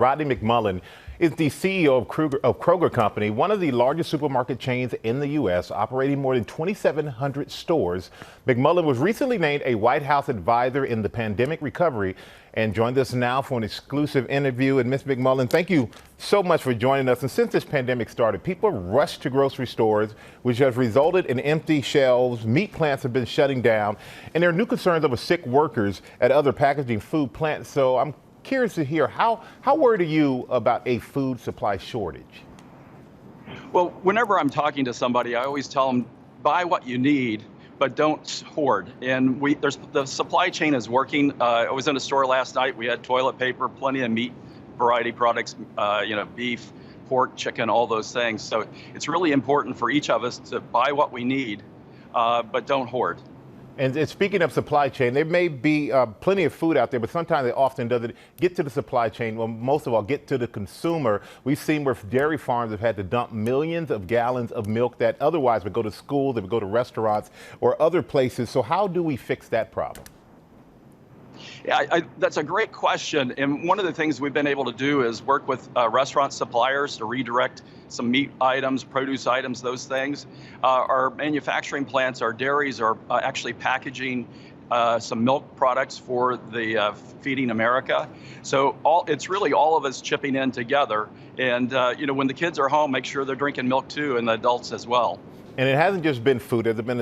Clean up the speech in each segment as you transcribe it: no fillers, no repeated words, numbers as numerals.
Rodney McMullen is the CEO of Kroger Company, one of the largest supermarket chains in the U.S., operating more than 2,700 stores. McMullen was recently named a White House advisor in the pandemic recovery and joined us now for an exclusive interview. And Ms. McMullen, thank you so much for joining us. And since this pandemic started, people rushed to grocery stores, which has resulted in empty shelves. Meat plants have been shutting down, and there are new concerns over sick workers at other packaging food plants. So I'm curious to hear how worried are you about a food supply shortage? Well, whenever I'm talking to somebody, I always tell them, buy what you need, but don't hoard. And the supply chain is working. I was in a store last night. We had toilet paper, plenty of meat variety products, beef, pork, chicken, all those things. So it's really important for each of us to buy what we need, but don't hoard. And speaking of supply chain, there may be plenty of food out there, but sometimes it often doesn't get to the supply chain. Well, most of all, get to the consumer. We've seen where dairy farms have had to dump millions of gallons of milk that otherwise would go to schools, they would go to restaurants or other places. So how do we fix that problem? Yeah, that's a great question. And one of the things we've been able to do is work with restaurant suppliers to redirect some meat items, produce items, those things. Our manufacturing plants, our dairies are actually packaging some milk products for the Feeding America. So it's really all of us chipping in together. And, when the kids are home, make sure they're drinking milk too, and the adults as well. And it hasn't just been food. There's been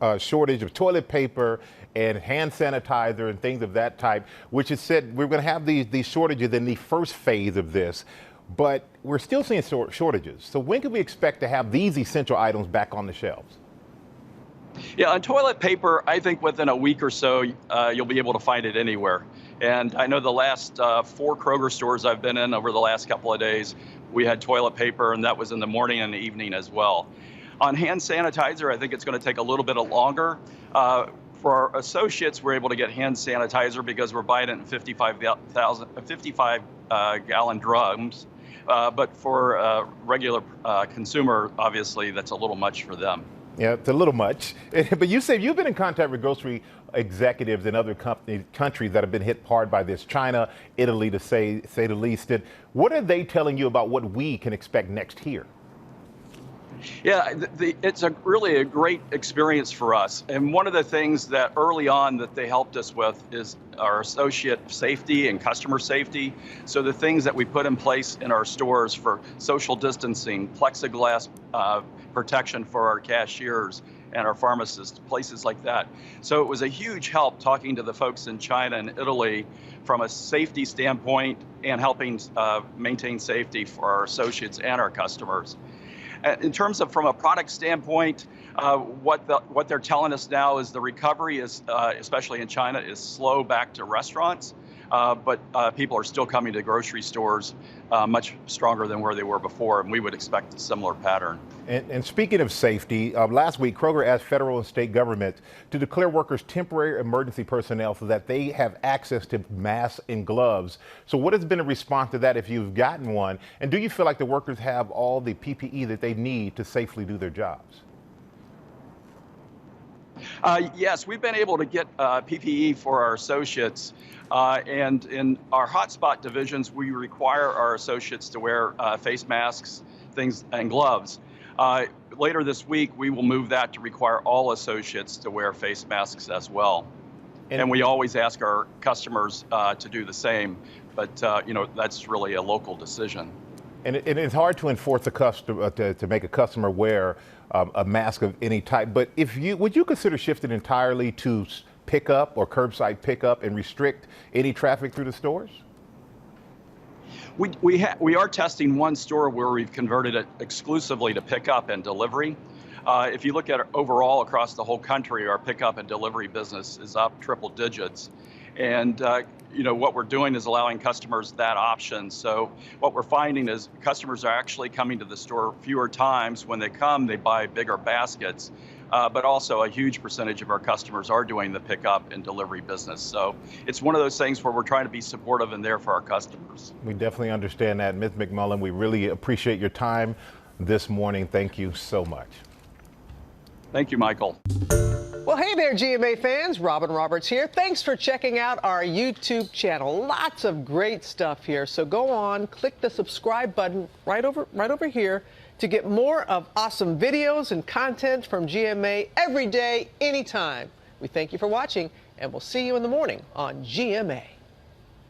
a shortage of toilet paper and hand sanitizer and things of that type, which is said we're going to have these shortages in the first phase of this. But we're still seeing shortages. So when can we expect to have these essential items back on the shelves? Yeah, on toilet paper, I think within a week or so, you'll be able to find it anywhere. And I know the last 4 Kroger stores I've been in over the last couple of days, we had toilet paper, and that was in the morning and the evening as well. On hand sanitizer, I think it's going to take a little bit longer. For our associates, we're able to get hand sanitizer because we're buying it in 55 gallon drums. But for regular consumer, obviously, that's a little much for them. Yeah, it's a little much. But you say you've been in contact with grocery executives in other countries that have been hit hard by this, China, Italy, to say the least. And what are they telling you about what we can expect next here? Yeah, it's really a great experience for us. And one of the things that early on that they helped us with is our associate safety and customer safety. So the things that we put in place in our stores for social distancing, plexiglass protection for our cashiers and our pharmacists, places like that. So it was a huge help talking to the folks in China and Italy from a safety standpoint and helping maintain safety for our associates and our customers. In terms of from a product standpoint, what they're telling us now is the recovery is, especially in China, is slow back to restaurants, but people are still coming to grocery stores much stronger than where they were before, and we would expect a similar pattern. And speaking of safety, last week Kroger asked federal and state governments to declare workers temporary emergency personnel so that they have access to masks and gloves. So what has been a response to that if you've gotten one? And do you feel like the workers have all the PPE that they need to safely do their jobs? Yes, we've been able to get PPE for our associates. And in our hotspot divisions, we require our associates to wear face masks, and gloves. Later this week, we will move that to require all associates to wear face masks as well. And we always ask our customers to do the same, but that's really a local decision. And it's hard to enforce a customer to make a customer wear a mask of any type. But would you consider shifting entirely to pickup or curbside pickup and restrict any traffic through the stores? We are testing one store where we've converted it exclusively to pickup and delivery. If you look at it overall across the whole country, our pickup and delivery business is up triple digits. And what we're doing is allowing customers that option. So what we're finding is customers are actually coming to the store fewer times. When they come, they buy bigger baskets. But also a huge percentage of our customers are doing the pickup and delivery business. So it's one of those things where we're trying to be supportive and there for our customers. We definitely understand that. Ms. McMullen, we really appreciate your time this morning. Thank you so much. Thank you, Michael. Well, hey. Hey there, GMA fans. Robin Roberts here. Thanks for checking out our YouTube channel. Lots of great stuff here. So go on, click the subscribe button right over here to get more of awesome videos and content from GMA every day, anytime. We thank you for watching, and we'll see you in the morning on GMA.